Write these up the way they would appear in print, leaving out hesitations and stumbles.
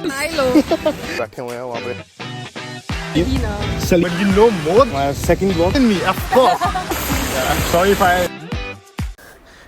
बैठे हुए हैं वहाँ पे। But you know more. My second vlog in me, of course. I'm sorry if I.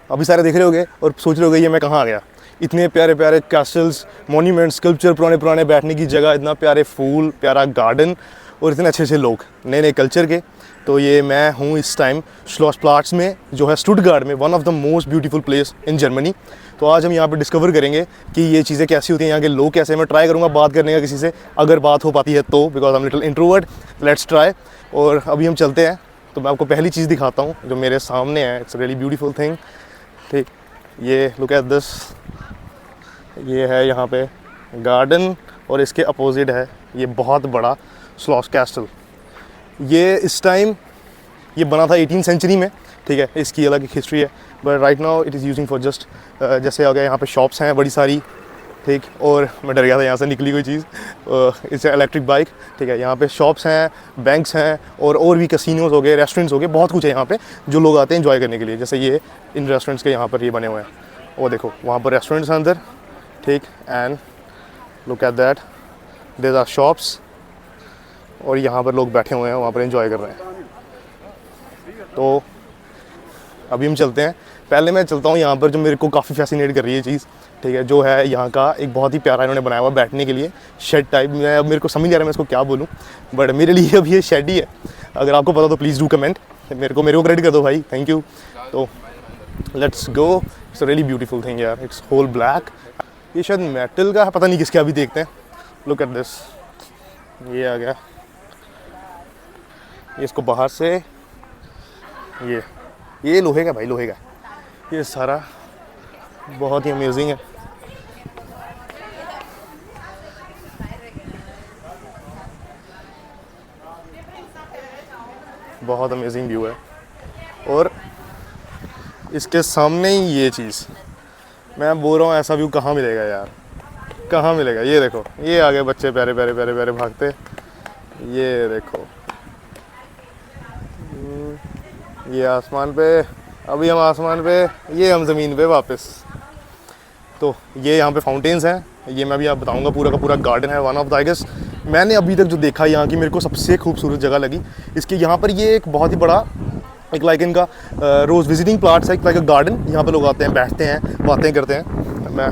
अभी सारे देख रहे होगे और सोच रहे होगे ये मैं कहाँ आ गया। इतने प्यारे प्यारे कैसल्स, मॉन्यूमेंट्स, स्कल्पचर, पुराने पुराने बैठने की जगह, इतना प्यारे फूल, प्यारा गार्डन और इतने अच्छे अच्छे लोग, नए नए कल्चर के। तो ये मैं हूँ इस टाइम श्लॉसप्लाट्स में, जो है स्टुटगार्ट में, one of the most beautiful place in Germany. तो आज हम यहाँ पे डिस्कवर करेंगे कि ये चीज़ें कैसी होती हैं, यहाँ के लोग कैसे हैं। मैं ट्राई करूँगा बात करने का किसी से, अगर बात हो पाती है तो, because I am little introvert. Let's try. और अभी हम चलते हैं। तो मैं आपको पहली चीज़ दिखाता हूँ जो मेरे सामने है। It's really beautiful thing. ठीक, ये लुक एट दिस। ये है यहाँ पे गार्डन और इसके अपोजिट है ये बहुत बड़ा स्लॉस कैसल। ये इस टाइम ये बना था 18th सेंचुरी में, ठीक है, इसकी अलग एक हिस्ट्री है। But right now it is using for just, जैसे आ गया यहाँ पे शॉप्स हैं बड़ी सारी, ठीक। और मैं डर गया था यहाँ से निकली कोई चीज़, इट्स इलेक्ट्रिक बाइक, ठीक है। यहाँ पे शॉप्स हैं, बैंक्स हैं और भी कैसीनोज हो गए, रेस्टोरेंट्स हो गए, बहुत कुछ है यहाँ पे जो लोग आते हैं एंजॉय करने के लिए। जैसे ये इन रेस्टोरेंट्स के यहाँ पर ये बने हुए हैं, वो देखो वहाँ पर रेस्टोरेंट्स हैं अंदर, ठीक। And look at that, there are shops और यहाँ पर लोग बैठे हुए हैं, वहाँ पर एंजॉय कर रहे हैं। तो अभी हम चलते हैं। पहले मैं चलता हूँ यहाँ पर जो मेरे को काफ़ी फैसिनेट कर रही है चीज़, ठीक है, जो है यहाँ का एक बहुत ही प्यारा इन्होंने बनाया हुआ बैठने के लिए शेड टाइप। मैं अब मेरे को समझ नहीं आ रहा मैं इसको क्या बोलूँ, बट मेरे लिए अभी ये शेड ही है। अगर आपको पता तो प्लीज़ डू कमेंट, मेरे को क्रेडिट कर दो भाई, थैंक यू। तो let's go. It's really beautiful thing यार, इट्स होल ब्लैक। ये शायद मेटल का है, पता नहीं किसके, अभी देखते हैं। लुक एट दिस, ये आ गया, ये इसको बाहर से, ये लोहे का भाई, लोहे का। ये सारा बहुत ही अमेजिंग है। बहुत अमेजिंग व्यू है। और इसके सामने ही ये चीज़, मैं बोल रहा हूँ ऐसा व्यू कहाँ मिलेगा यार, कहाँ मिलेगा। ये देखो, ये आगे बच्चे प्यारे प्यारे प्यारे प्यारे भागते, ये देखो, ये आसमान पे, अभी हम आसमान पे, ये हम ज़मीन पे वापस। तो ये यहाँ पे फाउंटेन्स हैं, ये मैं भी आप बताऊँगा। पूरा का पूरा गार्डन है, one of the, I guess मैंने अभी तक जो देखा यहाँ की, मेरे को सबसे खूबसूरत जगह लगी इसके। यहाँ पर ये एक बहुत ही बड़ा एक लाइक इनका रोज़ विजिटिंग प्लाट्स है, लाइक अ गार्डन। यहाँ पे लोग आते हैं, बैठते हैं, बातें करते हैं। मैं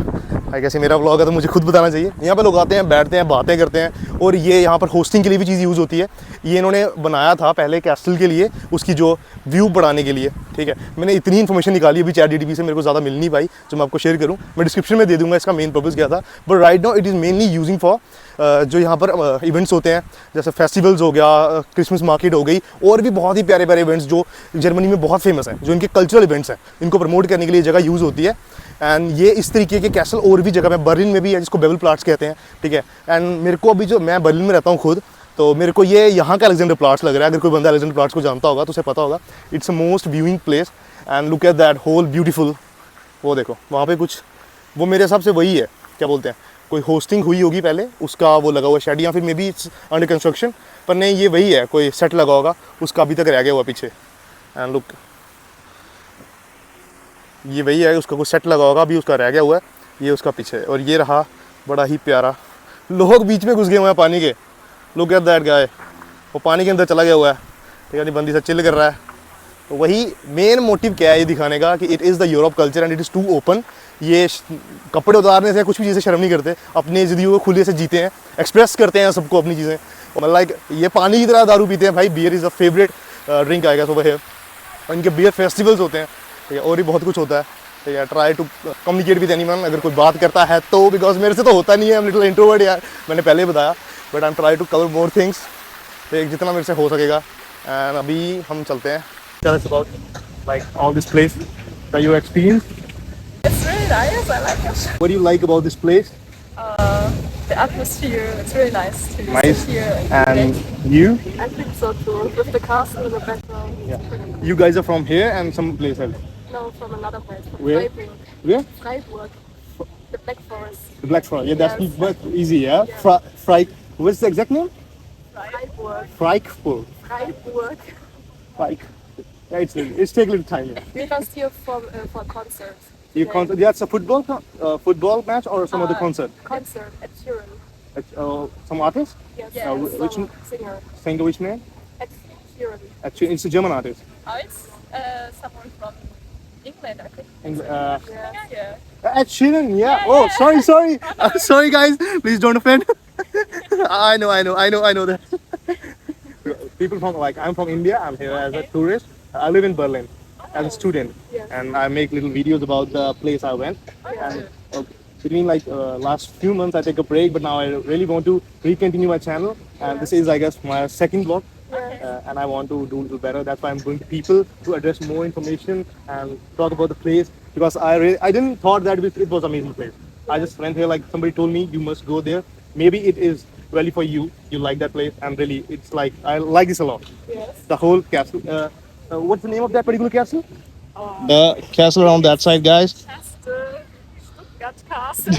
आई गेस मेरा व्लॉग है तो मुझे खुद बताना चाहिए। यहाँ पे लोग आते हैं, बैठते हैं, बातें करते हैं। और ये यहाँ पर होस्टिंग के लिए भी चीज़ यूज़ होती है। ये इन्होंने बनाया था पहले कैसल के लिए, उसकी जो व्यू बढ़ाने के लिए, ठीक है। मैंने इतनी इन्फॉर्मेशन निकाली अभी ChatGPT से, मेरे को ज़्यादा मिल नहीं पाई जो मैं आपको शेयर करूँ। मैं डिस्क्रिप्शन में दे दूँगा इसका मेन पर्पज़ क्या था। But right now it is mainly using for जो यहाँ पर इवेंट्स होते हैं, जैसे फेस्टिवल्स हो गया, क्रिसमस मार्केट हो गई, और भी बहुत ही प्यारे प्यारे इवेंट्स जो जर्मनी में बहुत फेमस हैं, जो इनके कल्चरल इवेंट्स हैं, इनको प्रमोट करने के लिए जगह यूज़ होती है। एंड ये इस तरीके के कैसल और भी जगह में, बर्लिन में भी है जिसको बेबल प्लाट्स कहते हैं, ठीक है। एंड मेरे को अभी जो, मैं बर्लिन में रहता हूँ खुद, तो मेरे को ये यहाँ का अलेक्जेंडर प्लाट्स लग रहा है। अगर कोई बंदा अलेक्जेंडर प्लाट्स को जानता होगा तो उसे पता होगा, it's a most viewing place. And look at that whole beautiful, वो देखो वहाँ पे कुछ, वो मेरे हिसाब से वही है, क्या बोलते हैं, कोई होस्टिंग हुई होगी पहले, उसका वो लगा हुआ शेड, या फिर may be it's under construction. पर नहीं, ये वही है, कोई सेट लगा होगा, उसका अभी तक रह गया हुआ पीछे। एंड लुक, ये वही है, उसका कोई सेट लगा होगा, अभी उसका रह गया हुआ है, ये उसका पीछे। और ये रहा बड़ा ही प्यारा, लोग बीच में घुस गए हुए हैं पानी के। लुक एट दैट गाय, वो पानी के अंदर चला गया हुआ है, ठीक है, बंदी से चिल कर रहा है। तो वही मेन मोटिव क्या है ये दिखाने का, कि it is the Europe culture and it is too open. ये कपड़े उतारने से, कुछ भी चीज़ें शर्म नहीं करते, अपनी ज़िंदगी को खुले से जीते हैं, एक्सप्रेस करते हैं सबको अपनी चीज़ें। मतलब लाइक ये पानी की तरह दारू पीते हैं भाई। Beer is a favourite drink आएगा ओवर हियर। और इनके बियर फेस्टिवल्स होते हैं, ठीक है, और भी बहुत कुछ होता है, ठीक है। Try to communicate with anyone, अगर कोई बात करता है तो, बिकॉज मेरे से तो होता नहीं है, आई एम लिटिल इंट्रोवर्ट यार, मैंने पहले बताया। But I am try to cover more things, ठीक, जितना मेरे से हो सकेगा। एंड अभी हम चलते हैं। Tell us about like all this place that you experienced. It's really nice. I like it. What do you like about this place? The atmosphere. It's really nice to Nice. sit here And relax. you? I think so too. With the castle in the background. It's Yeah. pretty nice. You guys are from here and some place else. No, from another place. From Where? Freiburg. Where? Freiburg. The Black Forest. The Black Forest. Yeah, that's Yes. but easy. Yeah. Freik. What's the exact name? Freiburg. Freikburg. Freiburg. Freik. Yeah, it's take a little time. Yeah. We're just here for concerts. You today. that's a football match or some other concert? Concert at Turin. Some artist? Yes. Which Singer. singer? Which name? Ed Sheeran. Actually, it's a German artist. Oh, it's someone from England, I think. Yeah. Ed Sheeran, yeah. Yeah, Oh, yeah. sorry. Sorry, guys. Please don't offend. I know that. People from I'm from India. I'm here as a tourist. I live in Berlin as a student, Yes. and I make little videos about the place I went. And between last few months, I take a break, but now I really want to recontinue my channel. And this is, I guess, my second vlog. And I want to do a little better. That's why I'm going to people to address more information and talk about the place, because I didn't thought that it was amazing place. I just went here like somebody told me you must go there. Maybe it is really for you. You like that place, and really it's like I like this a lot. Yes. The whole castle. What's the name of that particular castle? Oh. The castle around that side, guys. Castle. Stuttgart Castle.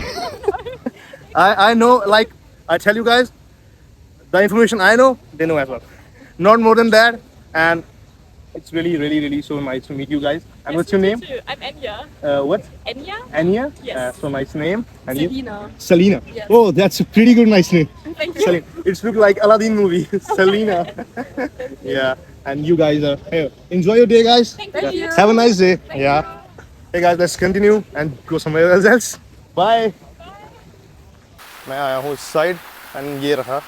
I know. Like I tell you guys, the information I know, they know as well. Not more than that, and it's really so nice to meet you guys. And what's your name? I'm Enya. What? Enya? Anya? Yes. So nice name. And you? Selina. Selena. Yes. Oh, that's a pretty good nice name. Thank you. Selena. It's look like Aladdin movie. Selena. Yeah. And you guys are here. Enjoy your day, guys. Thank you. Have a nice day. Yeah. Hey guys, let's continue and go somewhere else. Bye. मैं आया हूँ इस side and ये रहा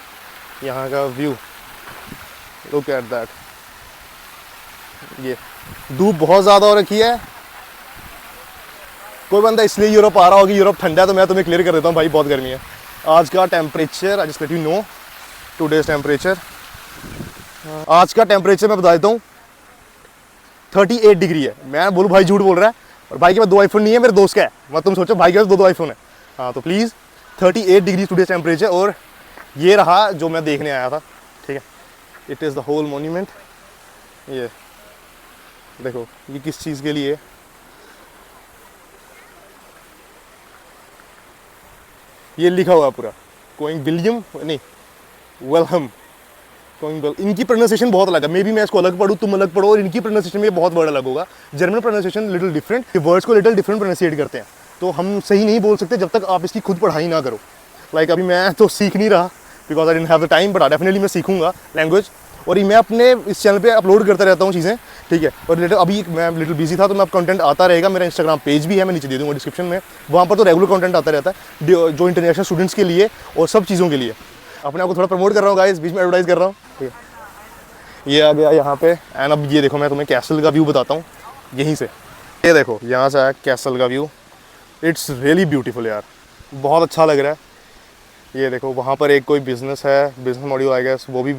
यहाँ का view. Look at that. ये धूप बहुत ज़्यादा हो रखी है. कोई बंदा इसलिए यूरोप आ रहा होगी, यूरोप ठंडा है, तो मैं तुम्हें क्लियर कर देता हूँ भाई, बहुत गर्मी है. आज का temperature, I just let you know today's temperature. आज का टेम्परेचर मैं बता देता हूँ 38 डिग्री है. मैं बोलूँ भाई झूठ बोल रहा है, और भाई के पास 2 आईफोन नहीं है, मेरे दोस्त का है. मतलब तुम सोचो भाई के पास 2 आईफोन है. हाँ तो प्लीज़ 38 डिग्री टुडेज टेम्परेचर. और ये रहा जो मैं देखने आया था. ठीक है, it is the whole monument. ये देखो ये किस चीज़ के लिए. ये लिखा हुआ है पूरा कोइंग विलियम नहीं वेलहम कोइंग वेल. इनकी प्रोनाउंसिएशन बहुत अलग है. मे बी मैं इसको अलग पढ़ूँ, तुम अलग पढ़ो, और इनकी प्रोनाउंसिएशन में बहुत वर्ड अलग होगा. German pronunciation little different. ये वर्ड्स को लिटिल डिफरेंट प्रोनाउंसिएट करते हैं, तो हम सही नहीं बोल सकते जब तक आप इसकी खुद पढ़ाई ना करो. लाइक अभी मैं तो सीख नहीं रहा because I didn't have the time, but definitely मैं सीखूंगा लैंग्वेज. और ये मैं अपने इस चैनल पे अपलोड करता रहता हूँ चीज़ें. ठीक है, और रिलेटेड अभी मैं लिटिल बिजी था, तो मैं अब कंटेंट आता रहेगा. मेरा इंस्टाग्राम पेज भी है, मैं नीचे दे दूँगा डिस्क्रिप्शन में. वहाँ पर तो रेगुलर कंटेंट आता रहता है जो इंटरनेशनल स्टूडेंट्स के लिए और सब चीज़ों के लिए. अपने आप को थोड़ा प्रमोट कर रहा हूँ गाइस, बीच में एडवर्टाइज कर रहा हूँ. ठीक है, ये आ गया यहाँ पे. एंड अब ये देखो मैं तुम्हें कैसल का व्यू बताता हूँ यहीं से. ये देखो यहाँ से आया कैसल का व्यू. इट्स रियली ब्यूटीफुल यार, बहुत अच्छा लग रहा है. ये देखो वहाँ पर एक कोई बिजनेस है, बिजनेस मॉड्यूल आई गेस, वो भी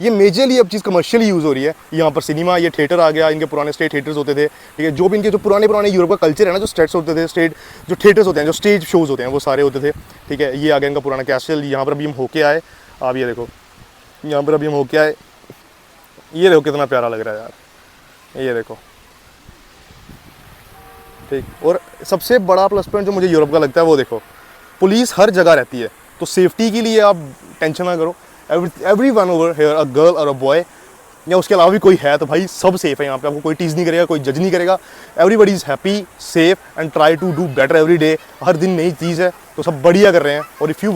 ये मेजरली अब चीज़ कमर्शियली यूज़ हो रही है. यहाँ पर सिनेमा, ये थिएटर आ गया. इनके पुराने स्टेट थिएटर्स होते थे. ठीक है, जो भी इनके जो पुराने यूरोप का कल्चर है ना, जो स्टेट्स होते थे, स्टेट जो थिएटर्स होते हैं, जो स्टेज शोज़ होते हैं, वो सारे होते थे. ठीक है, ये आ गया इनका पुराना कैसल. यहाँ पर अभी हम होके आए. अब ये देखो यहाँ पर अभी हम होके आए. ये देखो कितना प्यारा लग रहा है यार, ये देखो. ठीक, और सबसे बड़ा प्लस पॉइंट जो मुझे यूरोप का लगता है वो देखो, पुलिस हर जगह रहती है. तो सेफ्टी के लिए आप टेंशन ना करो. Every one over here, a girl और अ बॉय, या उसके अलावा भी कोई है तो भाई सब सेफ है यहाँ पे. आपको कोई टीज नहीं करेगा, कोई जज नहीं करेगा. Everybody is happy, safe and try to do better every day. हर दिन नई चीज़ है, तो सब बढ़िया कर रहे हैं. और if you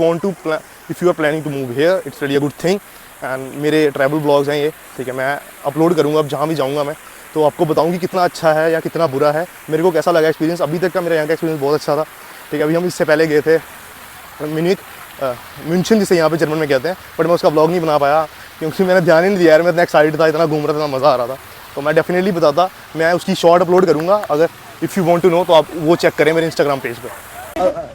are planning to move here, it's really a good thing. And मेरे ट्रैवल ब्लॉग्स हैं ये. ठीक है, मैं अपलोड करूँगा अब जहाँ भी जाऊँगा मैं, तो आपको बताऊँ कि कितना अच्छा है या कितना बुरा है, मेरे को कैसा लगा एक्सपीरियंस. अभी तक का मेरा यहाँ का एक्सपीरियंस बहुत अच्छा था. ठीक है, अभी हम इससे पहले गए थे म्यूनशन जिसे यहाँ पे जर्मन में कहते हैं, बट मैं उसका ब्लॉग नहीं बना पाया क्योंकि मैंने ध्यान ही नहीं दिया यार. मैं इतना एक्साइटेड था, इतना घूम रहा था, इतना मज़ा आ रहा था. तो मैं डेफिनेटली बताता, मैं उसकी शॉर्ट अपलोड करूँगा. अगर if you want to know तो आप वो चेक करें मेरे इंस्टाग्राम पेज पे.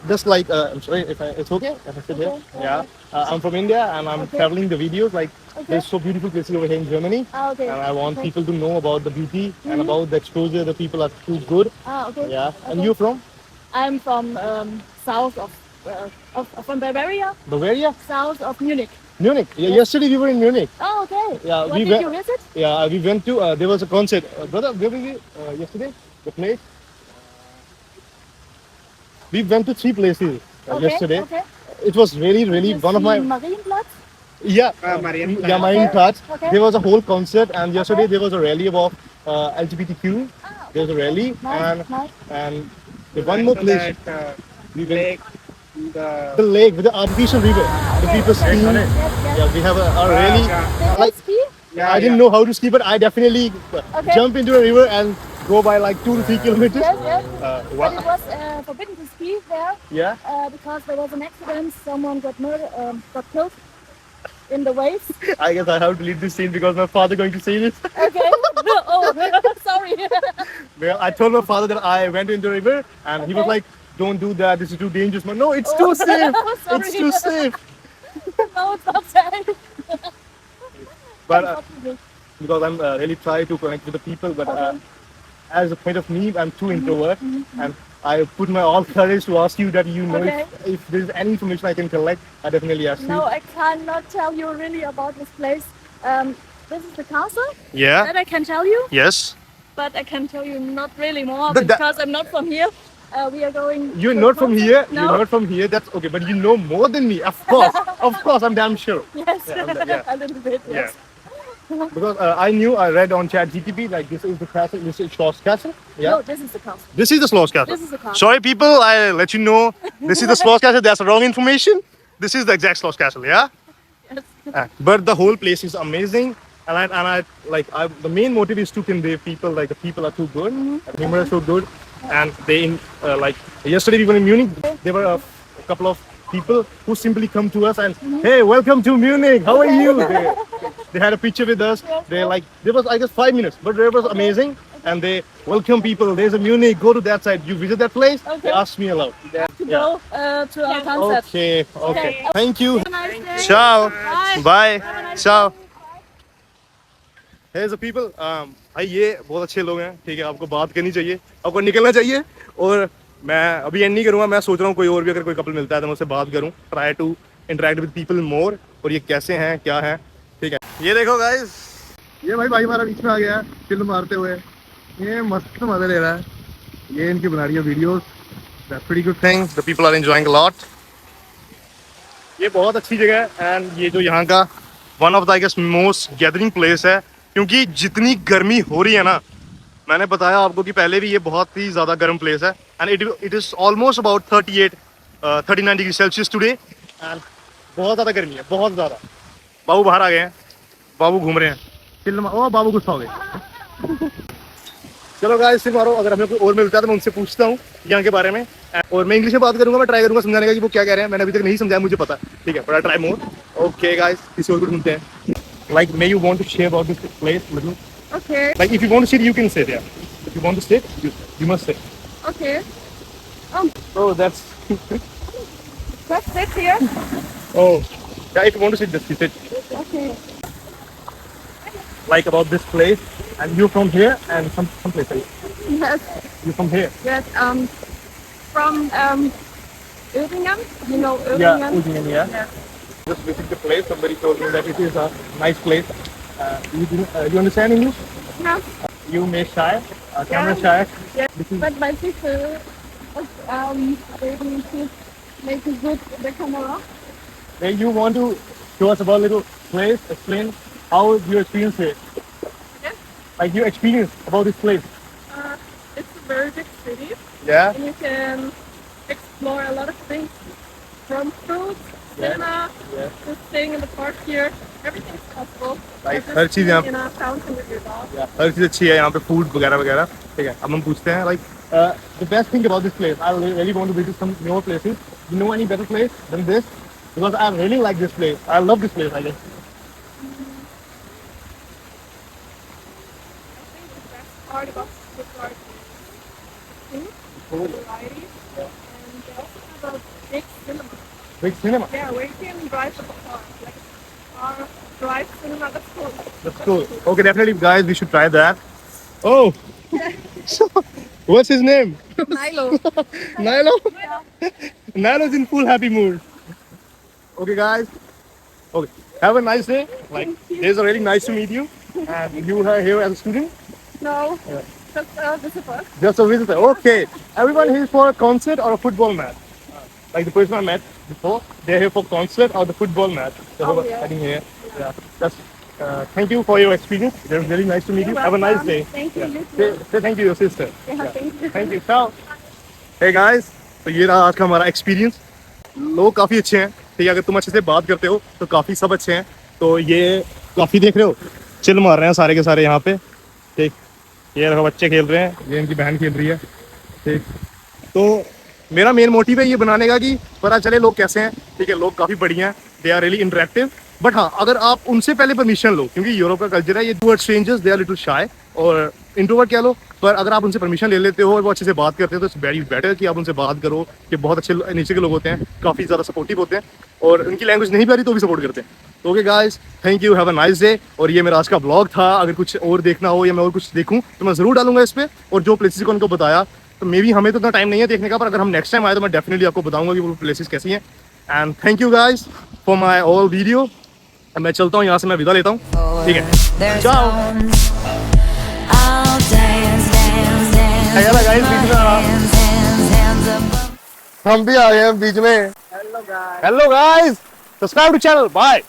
Just like I'm sorry if it's okay if I sit here. Yeah, I'm from India and I'm traveling the videos. Like there's so beautiful places over here in Germany, Okay. and I want people to know about the beauty and about the exposure. The people are too good. Okay. Yeah, and you from I'm from south of from Bavaria, Bavaria? south of Munich. Munich. Yeah, yesterday we were in Munich. Oh, okay. Yeah, What we did went. you visit? Yeah, we went to. There was a concert. Brother, where were we yesterday? The place. We went to 3 places yesterday. Okay. It was really You one of my. see Marienplatz? Yeah, Marienplatz. Okay. There was a whole concert, and yesterday there was a rally about LGBTQ. There was a rally, Nice, nice. and the one more place. We went. The lake with the artificial river. The people ski. Yes, yes. Yeah, we have a really. They Like, ski? I didn't know how to ski, but I definitely Okay. jump into a river and go by like 2 to 3 kilometers. Yes, yes. Wow. But it was forbidden to ski there Yeah. because there was an accident. Someone got got killed in the waves. I guess I have to leave this scene because my father going to see this. Okay. Oh, sorry. Well, I told my father that I went into the river, and he was Okay. like, "Don't do that. This is too dangerous." Man, no, it's too safe. Sorry. It's too safe. No, it's not safe. But Unfortunately. because I'm really trying to connect with the people, but Okay. as a point of me, I'm too introvert, and I put my all courage to ask you that you know Okay. if there's any information I can collect, I definitely ask No, you. I cannot tell you really about this place. This is the castle Yeah. that I can tell you, Yes. but I can tell you not really more But that- because I'm not from here. We are going. You're to not a from concert. here. No. You're not from here. That's okay, but you know more than me. Of course. Of course, I'm damn sure. Yes, Yeah. a little bit. Yes. Because I read on ChatGPT like this is the castle, this is Schloss Castle. Yeah. No, this is the castle. This is the Schloss Castle. This is the castle. Sorry, people, I let you know. This is the Schloss Castle. That's wrong information. This is the exact Schloss Castle. Yeah. Yes. But the whole place is amazing, the main motive is to convey people like the people are too good, the humor is so good, and like yesterday we were in Munich. There were a couple of people who simply come to us and hey, welcome to Munich. How are you? They had a picture with us. There was I guess 5 minutes, but it was amazing. And they welcome people. There's a Munich. Go to that side. You visit that place. Okay. They ask me aloud. To go to our concert. Okay. Thank you. Have a nice day. Ciao. Bye. Bye. Have a nice Ciao. day. Here's the people. भाई ये बहुत अच्छे लोग हैं. ठीक है, आपको बात करनी चाहिए, आपको निकलना चाहिए. और मैं अभी एंड नहीं करूँगा. मैं सोच रहा हूँ कोई और भी अगर कोई कपल मिलता है तो मैं उससे बात करूँ. Try to interact with people more. और ये कैसे हैं, क्या है. ठीक है, ये देखो गाइस, ये भाई हमारा बीच में आ गया फिल्म मारते हुए. ये मस्त मजा ले रहा है. ये इनकी बना रही है videos. That's pretty good thing. The people are enjoying a lot. ये बहुत अच्छी जगह है. एंड ये जो यहाँ का one of the I guess most gathering place है. क्योंकि जितनी गर्मी हो रही है ना, मैंने बताया आपको कि पहले भी ये बहुत ही ज़्यादा गर्म प्लेस है. And it is almost about 39 degree Celsius today. And बहुत ज़्यादा गर्मी है, बहुत ज़्यादा. बाबू बाहर आ गए हैं, बाबू घूम रहे हैं. ओ बाबू गुस्सा हो गए. चलो गाइस, सिर्फ मारो. अगर हमें कोई और मिलता है तो मैं उनसे पूछता हूँ यहाँ के बारे में. और मैं इंग्लिश में बात करूंगा. मैं ट्राई करूंगा समझाने का कि वो क्या कह रहे हैं. मैंने अभी तक नहीं समझाया, मुझे पता है. ठीक है, but I try more. Okay guys, किसी और को ढूंढते हैं. Like, may you want to share about this place little? Okay. Like, if you want to sit, you can sit. Yeah. If you want to sit, you must sit. Okay. Oh, that's. Let's sit here. Oh, yeah. If you want to sit, just sit. Okay. Like about this place, and you're from here, and some place else. Yes. You're from here. Yes. From Uerdingen. You know Uerdingen? Udingen, yeah. Yeah. Just visit the place. Somebody told me that it is a nice place. You understand English? No. You may shy, camera shy. Yes. This is But my sister was able to make it good with the camera. Then you want to show us about little place. Explain how you experience it. Yes. Like you experience about this place. It's a very big city, Yeah. and you can explore a lot of things from food, cinema, Yeah. to staying in the park here. Everything's possible. Like, Just her cheese being यहाँ- in a fountain with your dog. हर चीज़ अच्छी है यहाँ पे. Food वगैरह वगैरह. ठीक है, अब हम पूछते हैं like the best thing about this place. I really want to visit some more places. You know any better place than this? Because I really like this place. I love this place. I guess. I think the best part about Stuttgart is food, variety, and they also have a big cinema. Big cinema. Yeah, where you can drive with a car. Like a car drive cinema, that's cool. That's cool. Okay, definitely, guys. We should try that. Oh. So, what's his name? Milo. Nilo. Nilo's in full happy mood. Okay, guys. Okay. Have a nice day. Like, it's really nice to meet you. And you are here as a student. No, Yeah. that's visitor. Just a visitor. Okay. Everyone here for a concert or a football match. Like the person I met before, they're here for concert or the football match. So Oh, yeah. heading here. Yeah. That's. Thank you for your experience. It was very nice to meet you. You're Have a nice welcome. day. Thank you. Yeah. You too. Say thank you to your sister. Yeah, thank you. Thank you. Ciao. Hey guys. तो ये रहा आज का हमारा experience. लोग काफ़ी अच्छे हैं, ठीक है। अगर तुम अच्छे से बात करते हो तो काफ़ी सब अच्छे हैं। तो ये काफ़ी देख रहे हो, चिल मार रहे हैं सारे के सारे यहाँ पे, ठीक। ये देखो बच्चे खेल रहे हैं, ये इनकी बहन खेल रही है, ठीक। तो मेरा मेन मोटिव है ये बनाने का कि पता चले लोग कैसे हैं, ठीक है। लोग काफ़ी बढ़िया हैं, they are really interactive. But हाँ, अगर आप उनसे पहले परमिशन लो, क्योंकि यूरोप का कल्चर है ये, towards strangers they are little shy और इंट्रोवर्ट कह लो। पर अगर आप उनसे परमिशन ले लेते हो और वो अच्छे से बात करते हो तो इट्स वेरी बेटर कि आप उनसे बात करो, कि बहुत अच्छे नेचर के लोग होते हैं, काफ़ी ज़्यादा सपोर्टिव होते हैं और उनकी लैंग्वेज नहीं भी आ रही तो भी सपोर्ट करते हैं। तो okay guys, thank you, have a nice day. और ये मेरा आज का ब्लॉग था। अगर कुछ और देखना हो या मैं और कुछ देखूँ तो मैं ज़रूर डालूंगा इस पर। और जो प्लेसेस को उनको बताया, तो मे बी हमें तो इतना टाइम नहीं है देखने का, पर अगर हम नेक्स्ट टाइम आए तो मैं डेफिनेटली आपको बताऊंगा कि वो प्लेसेस कैसी हैं। And thank you guys for my all video. मैं चलता हूँ यहाँ से, मैं विदा लेता हूँ, ठीक है। चाओ। हम भी आ गए हैं बीच में। Hello guys, subscribe to channel, bye.